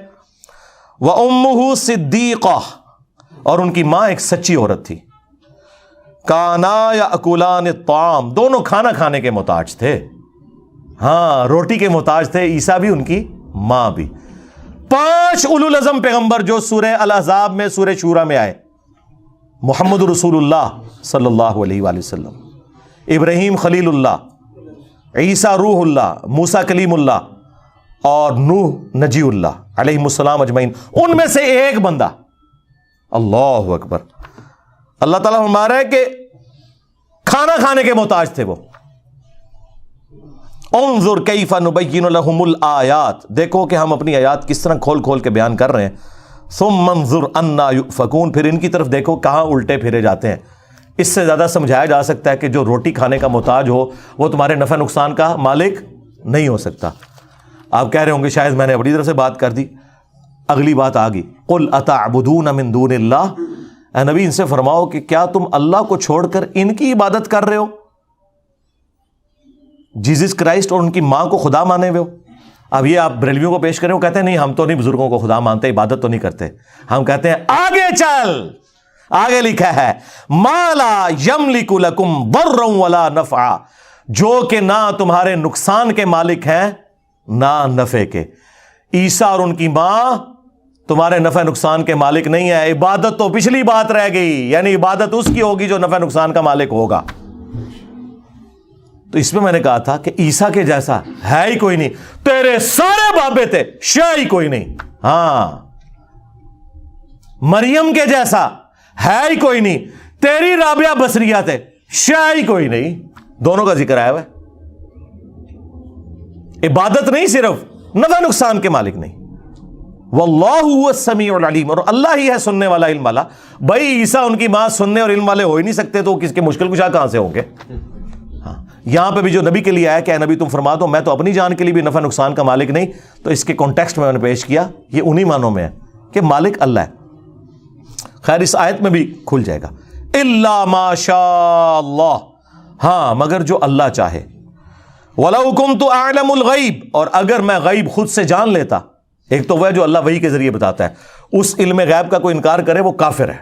وَأُمُّهُ صِدِّيقَةٌ, اور ان کی ماں ایک سچی عورت تھی. كَانَا يَأْكُلَانِ الطَّعَامَ, دونوں کھانا کھانے کے محتاج تھے. ہاں روٹی کے محتاج تھے, عیسیٰ بھی ان کی ماں بھی. 5 اولو العزم پیغمبر جو سورہ الاحزاب میں سورہ شورى میں آئے, محمد رسول اللہ صلی اللہ علیہ وآلہ وسلم, ابراہیم خلیل اللہ, عیسیٰ روح اللہ, موسیٰ کلیم اللہ اور نوح نجی اللہ علیہ السلام اجمعین, ان میں سے ایک بندہ, اللہ اکبر, اللہ تعالیٰ فرما رہا ہے کہ کھانا کھانے کے محتاج تھے وہ. انظر کیف نبین لہم الآیات, دیکھو کہ ہم اپنی آیات کس طرح کھول کھول کے بیان کر رہے ہیں. ثم انظر انا یؤفکون, پھر ان کی طرف دیکھو کہاں الٹے پھرے جاتے ہیں. اس سے زیادہ سمجھایا جا سکتا ہے کہ جو روٹی کھانے کا محتاج ہو وہ تمہارے نفع نقصان کا مالک نہیں ہو سکتا. آپ کہہ رہے ہوں گے شاید میں نے اپنی طرف سے بات کر دی. اگلی بات آ گئی, قل اتعبدون من دون اللہ, اے نبی ان سے فرماؤ کہ کیا تم اللہ کو چھوڑ کر ان کی عبادت کر رہے ہو, جیزس کرائسٹ اور ان کی ماں کو خدا مانے ہوئے ہو. اب یہ آپ بریلویوں کو پیش کریں, وہ کہتے ہیں نہیں ہم تو نہیں بزرگوں کو خدا مانتے, عبادت تو نہیں کرتے. ہم کہتے ہیں آگے چل, آگے لکھا ہے ما لا یملک لکم ضرا ولا نفعا, جو کہ نہ تمہارے نقصان کے مالک ہیں نہ نفع کے. عیسیٰ اور ان کی ماں تمہارے نفع نقصان کے مالک نہیں ہے. عبادت تو پچھلی بات رہ گئی, یعنی عبادت اس کی ہوگی جو نفع نقصان کا مالک ہوگا. تو اس میں میں نے کہا تھا کہ عیسیٰ کے جیسا ہے ہی کوئی نہیں, تیرے سارے بابے تھے شاہ ہی کوئی نہیں. ہاں مریم کے جیسا ہے ہی کوئی نہیں, تیری رابعہ بصریہ تے شے ہی کوئی نہیں. دونوں کا ذکر آیا ہوا ہے. عبادت نہیں صرف, نفع نقصان کے مالک نہیں. واللہ هو السمیع العلیم, اور اللہ ہی ہے سننے والا, علم والا. بھائی عیسیٰ ان کی ماں سننے اور علم والے ہو ہی نہیں سکتے, تو کس کے مشکل کشا کہاں سے ہوں گے؟ ہاں, یہاں پہ بھی جو نبی کے لیے آیا کہ اے نبی تم فرما دو میں تو اپنی جان کے لیے بھی نفع نقصان کا مالک نہیں, تو اس کے کانٹیکسٹ میں نے پیش کیا, یہ انہی معنوں میں ہے کہ مالک اللہ ہے. خیر اس آیت میں بھی کھل جائے گا. الا ما شاء اللہ, ہاں مگر جو اللہ چاہے. وَلَوْ كُنْتُ أَعْلَمُ الْغَيْبِ, اور اگر میں غیب خود سے جان لیتا. ایک تو وہ ہے جو اللہ وحی کے ذریعے بتاتا ہے, اس علم غیب کا کوئی انکار کرے وہ کافر ہے.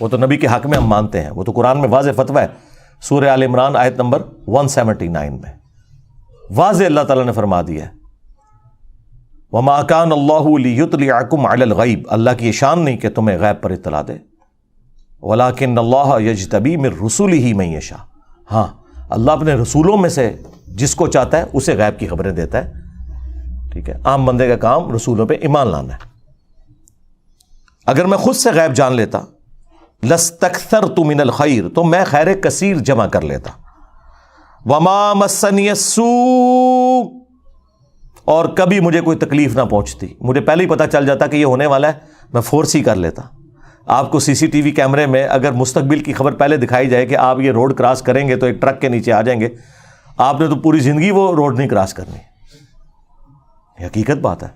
وہ تو نبی کے حق میں ہم مانتے ہیں, وہ تو قرآن میں واضح فتویٰ ہے. سورہ آل عمران آیت نمبر 179 میں واضح اللہ تعالیٰ نے فرما دیا ہے وَمَا كَانَ اللَّهُ لِيُطْلِعَكُمْ عَلَى الْغَيْبِ, اللہ کی یہ شان نہیں کہ تمہیں غیب پر اطلاع دے. وَلَكِنَّ اللَّهَ يَجْتَبِي مِن رُسُلِهِ مَن يَشَاءُ, ہاں اللہ اپنے رسولوں میں سے جس کو چاہتا ہے اسے غیب کی خبریں دیتا ہے. ٹھیک ہے, عام بندے کا کام رسولوں پہ ایمان لانا ہے. اگر میں خود سے غیب جان لیتا لَاسْتَكْثَرْتُ مِنَ الْخَيْرِ, تو میں خیر کثیر جمع کر لیتا. وَمَا مَسَّنِيَ السُّوءُ, اور کبھی مجھے کوئی تکلیف نہ پہنچتی. مجھے پہلے ہی پتہ چل جاتا کہ یہ ہونے والا ہے, میں فورس ہی کر لیتا. آپ کو سی سی ٹی وی کیمرے میں اگر مستقبل کی خبر پہلے دکھائی جائے کہ آپ یہ روڈ کراس کریں گے تو ایک ٹرک کے نیچے آ جائیں گے, آپ نے تو پوری زندگی وہ روڈ نہیں کراس کرنی. یہ حقیقت بات ہے.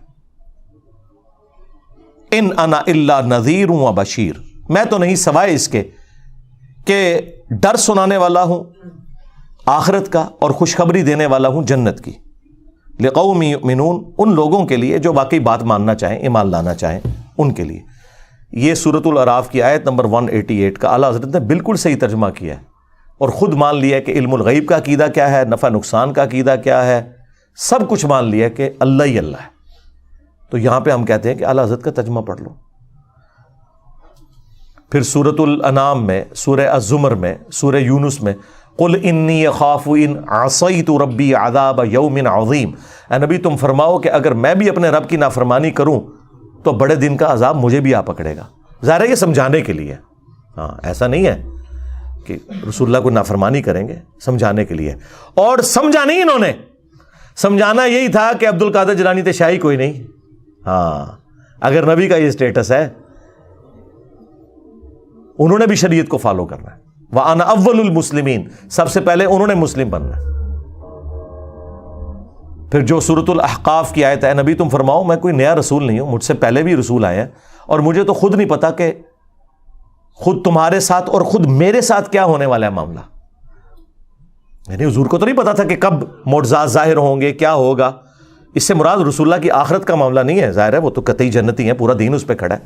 ان انا الا نذیر و بشیر, میں تو نہیں سوائے اس کے کہ ڈر سنانے والا ہوں آخرت کا اور خوشخبری دینے والا ہوں جنت کی. لقوم یؤمنون, ان لوگوں کے لیے جو واقعی بات ماننا چاہیں, ایمان لانا چاہیں, ان کے لیے. یہ سورۃ الاعراف کی آیت نمبر 188 کا اعلیٰ حضرت نے بالکل صحیح ترجمہ کیا ہے, اور خود مان لیا کہ علم الغیب کا عقیدہ کیا ہے, نفع نقصان کا عقیدہ کیا ہے, سب کچھ مان لیا کہ اللہ ہی اللہ ہے. تو یہاں پہ ہم کہتے ہیں کہ اعلیٰ حضرت کا ترجمہ پڑھ لو. پھر سورۃ الانعام میں, سورہ الزمر میں, سورہ یونس میں قل انی اخاف ان عصیت ربی عذاب یوم عظیم, اے نبی تم فرماؤ کہ اگر میں بھی اپنے رب کی نافرمانی کروں تو بڑے دن کا عذاب مجھے بھی آ پکڑے گا. ظاہر ہے یہ سمجھانے کے لیے, ہاں ایسا نہیں ہے کہ رسول اللہ کو نافرمانی کریں گے, سمجھانے کے لیے. اور سمجھا نہیں انہوں نے, سمجھانا یہی تھا کہ عبد القادر جیلانی تے شاہی کوئی نہیں. ہاں اگر نبی کا یہ اسٹیٹس ہے, انہوں نے بھی شریعت کو فالو کرنا ہے. وَأَنَا أَوَّلُ الْمُسْلِمِينَ, سب سے پہلے انہوں نے مسلم بننا ہے. پھر جو سورۃ الاحقاف کی آیت ہے, نبی تم فرماؤ میں کوئی نیا رسول نہیں ہوں, مجھ سے پہلے بھی رسول آئے ہیں, اور مجھے تو خود نہیں پتا کہ خود تمہارے ساتھ اور خود میرے ساتھ کیا ہونے والا ہے معاملہ. یعنی حضور کو تو نہیں پتا تھا کہ کب معجزات ظاہر ہوں گے, کیا ہوگا. اس سے مراد رسول اللہ کی آخرت کا معاملہ نہیں ہے, ظاہر ہے وہ تو قطعی جنتی ہیں, پورا دین اس پہ کھڑا ہے.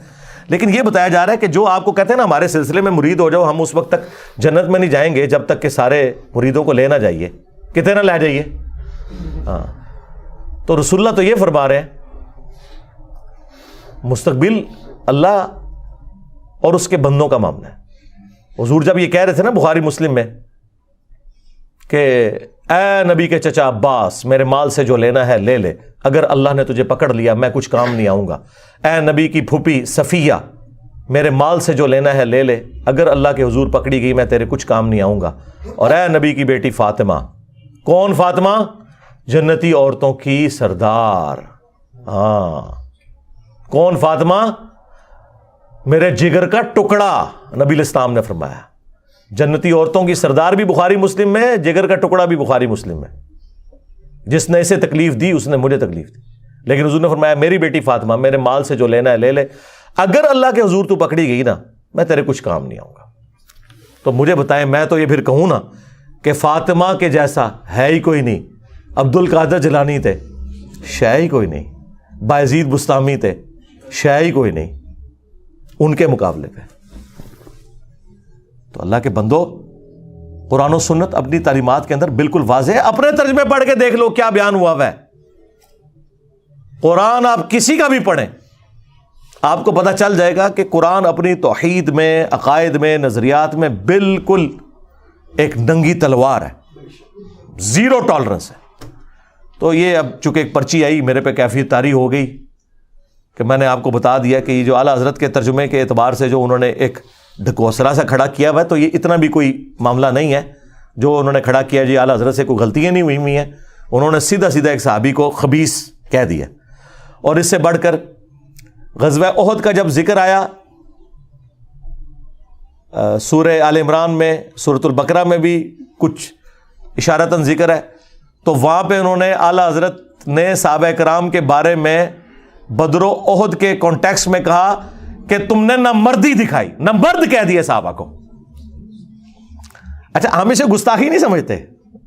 لیکن یہ بتایا جا رہا ہے کہ جو آپ کو کہتے ہیں نا ہمارے سلسلے میں مرید ہو جاؤ, ہم اس وقت تک جنت میں نہیں جائیں گے جب تک کہ سارے مریدوں کو لے نہ جائیے, کتنے نہ لے جائیے. ہاں تو رسول اللہ تو یہ فرما رہے ہیں مستقبل اللہ اور اس کے بندوں کا معاملہ ہے. حضور جب یہ کہہ رہے تھے نا بخاری مسلم میں کہ اے نبی کے چچا عباس میرے مال سے جو لینا ہے لے لے, اگر اللہ نے تجھے پکڑ لیا میں کچھ کام نہیں آؤں گا. اے نبی کی پھوپھی صفیہ میرے مال سے جو لینا ہے لے لے, اگر اللہ کے حضور پکڑی گئی میں تیرے کچھ کام نہیں آؤں گا. اور اے نبی کی بیٹی فاطمہ, کون فاطمہ؟ جنتی عورتوں کی سردار. ہاں کون فاطمہ؟ میرے جگر کا ٹکڑا, نبی الاسلام نے فرمایا. جنتی عورتوں کی سردار بھی بخاری مسلم میں, جگر کا ٹکڑا بھی بخاری مسلم میں. جس نے اسے تکلیف دی اس نے مجھے تکلیف دی. لیکن حضور نے فرمایا میری بیٹی فاطمہ میرے مال سے جو لینا ہے لے لے, اگر اللہ کے حضور تو پکڑی گئی نا میں تیرے کچھ کام نہیں آؤں گا. تو مجھے بتائیں, میں تو یہ پھر کہوں نا کہ فاطمہ کے جیسا ہے ہی کوئی نہیں. عبد القادر جیلانی تھے, شے ہی کوئی نہیں. بایزید بستامی تھے, شے ہی کوئی نہیں ان کے مقابلے پہ. تو اللہ کے بندو, قرآن و سنت اپنی تعلیمات کے اندر بالکل واضح ہے. اپنے ترجمے پڑھ کے دیکھ لو کیا بیان ہوا ہے. قرآن آپ کسی کا بھی پڑھیں, آپ کو پتہ چل جائے گا کہ قرآن اپنی توحید میں, عقائد میں, نظریات میں بالکل ایک ننگی تلوار ہے, زیرو ٹالرنس ہے. تو یہ اب چونکہ ایک پرچی آئی میرے پہ کیفیت طاری ہو گئی کہ میں نے آپ کو بتا دیا کہ یہ جو اعلیٰ حضرت کے ترجمے کے اعتبار سے جو انہوں نے ایک ڈھکوسلا سا کھڑا کیا ہوا ہے, تو یہ اتنا بھی کوئی معاملہ نہیں ہے جو انہوں نے کھڑا کیا جی اعلیٰ حضرت سے کوئی غلطیاں نہیں ہوئی ہیں. انہوں نے سیدھا سیدھا ایک صحابی کو خبیث کہہ دیا. اور اس سے بڑھ کر غزوہ احد کا جب ذکر آیا سورہ آل عمران میں, سورۃ البقرہ میں بھی کچھ اشارتاً ذکر ہے, تو وہاں پہ انہوں نے اعلیٰ حضرت نے صحابہ کرام کے بارے میں بدر و احد کے کانٹیکسٹ میں کہا کہ تم نے نہ مردی دکھائی, نہ مرد کہہ دیا صحابہ کو. اچھا ہم اسے گستاخی نہیں سمجھتے,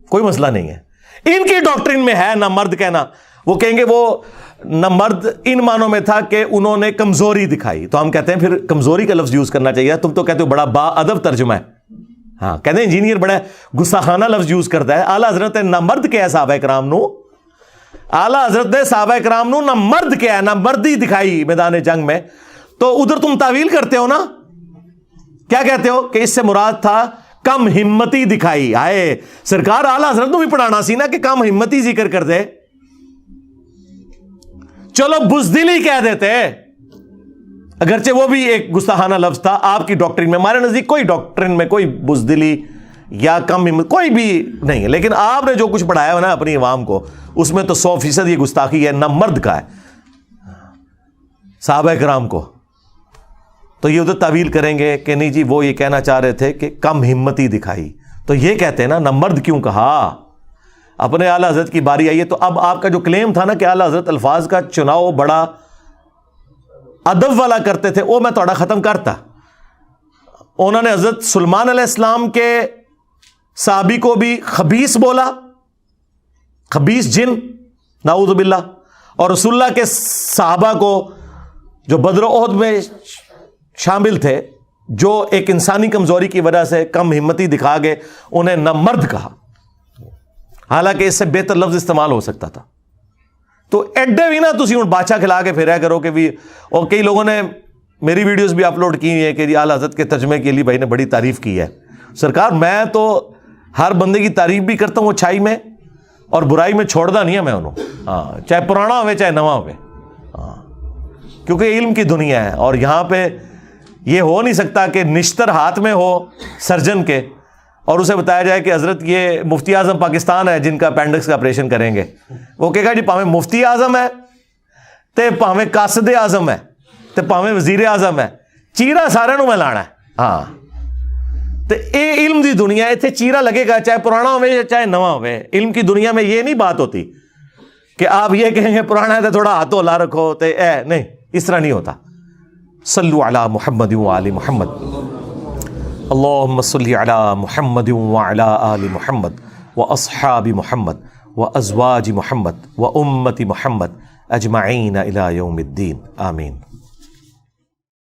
کوئی مسئلہ نہیں ہے, ان کی ڈاکٹرین میں ہے نہ مرد کہنا. وہ کہیں گے وہ نہ مرد ان معنوں میں تھا کہ انہوں نے کمزوری دکھائی, تو ہم کہتے ہیں پھر کمزوری کا لفظ یوز کرنا چاہیے. تم تو کہتے ہو بڑا با ادب ترجمہ ہے, ہاں کہتے ہیں انجینئر بڑا گستاخانہ لفظ یوز کرتا ہے. اعلیٰ حضرت نے نہ مرد کیا ہے صحابہ کرام نو, اعلیٰ حضرت نے صحابہ کرام نو نہ مرد کیا ہے, نہ مردی دکھائی میدان جنگ میں. تو ادھر تم تعویل کرتے ہو نا, کیا کہتے ہو کہ اس سے مراد تھا کم ہمتی دکھائی. آئے سرکار اعلیٰ حضرت نو بھی پڑھانا سی نا کہ کم ہمتی ذکر کر دے, چلو بزدلی کہہ دیتے, اگرچہ وہ بھی ایک گستاخانہ لفظ تھا آپ کی ڈاکٹرین میں. ہمارے نزدیک کوئی ڈاکٹرین میں کوئی بزدلی یا کم ہمت کوئی بھی نہیں ہے, لیکن آپ نے جو کچھ پڑھایا ہے نا اپنی عوام کو, اس میں تو 100% یہ گستاخی ہے. نہ مرد کا ہے صحابہ کرام کو, تو یہ ادھر تعویل کریں گے کہ نہیں جی وہ یہ کہنا چاہ رہے تھے کہ کم ہمتی دکھائی. تو یہ کہتے ہیں نا نہ مرد کیوں کہا, اپنے اعلیٰ حضرت کی باری آئی ہے. تو اب آپ کا جو کلیم تھا نا کہ اعلیٰ حضرت الفاظ کا چناؤ بڑا ادب والا کرتے تھے, وہ میں تھوڑا ختم کرتا. انہوں نے حضرت سلیمان علیہ السلام کے صحابی کو بھی خبیث بولا, خبیث جن, نعوذ باللہ. اور رسول اللہ کے صحابہ کو جو بدر و احد میں شامل تھے, جو ایک انسانی کمزوری کی وجہ سے کم ہمتی دکھا گئے, انہیں نہ مرد کہا, حالانکہ اس سے بہتر لفظ استعمال ہو سکتا تھا. تو ایڈے بھی نا تسی ہوں بادشاہ کھلا کے پھریا کرو کہ بھی. اور کئی لوگوں نے میری ویڈیوز بھی اپلوڈ کی ہوئی ہیں کہ جی اعلیٰ حضرت کے ترجمے کے لیے بھائی نے بڑی تعریف کی ہے. سرکار میں تو ہر بندے کی تعریف بھی کرتا ہوں اچھائی میں, اور برائی میں چھوڑتا نہیں ہے میں انہوں, ہاں چاہے پرانا ہوئے چاہے نواں ہوئے, ہاں کیونکہ علم کی دنیا ہے. اور یہاں پہ یہ ہو نہیں سکتا کہ نشتر ہاتھ میں ہو سرجن کے اور اسے بتایا جائے کہ حضرت یہ مفتی اعظم پاکستان ہے جن کا اپینڈکس کا آپریشن کریں گے. وہ کہے گا جی پاویں مفتی اعظم ہے تے پاویں قاصد اعظم ہے تے پاویں وزیر اعظم ہے, چیرا سارے نو میں لانا ہے. ہاں تے اے علم دی دنیا ہے, اتنے چیرا لگے گا چاہے پرانا ہوئے چاہے نواں ہوئے. علم کی دنیا میں یہ نہیں بات ہوتی کہ آپ یہ کہیں گے پرانا ہے تو تھوڑا ہاتھوں لا رکھو تے اے نہیں, اس طرح نہیں ہوتا. صلو علی محمد وآل محمد, اللہم صلی علی محمد وعلی آل محمد واصحاب محمد وازواج محمد وامت محمد اجمعین الی یوم الدین, آمین.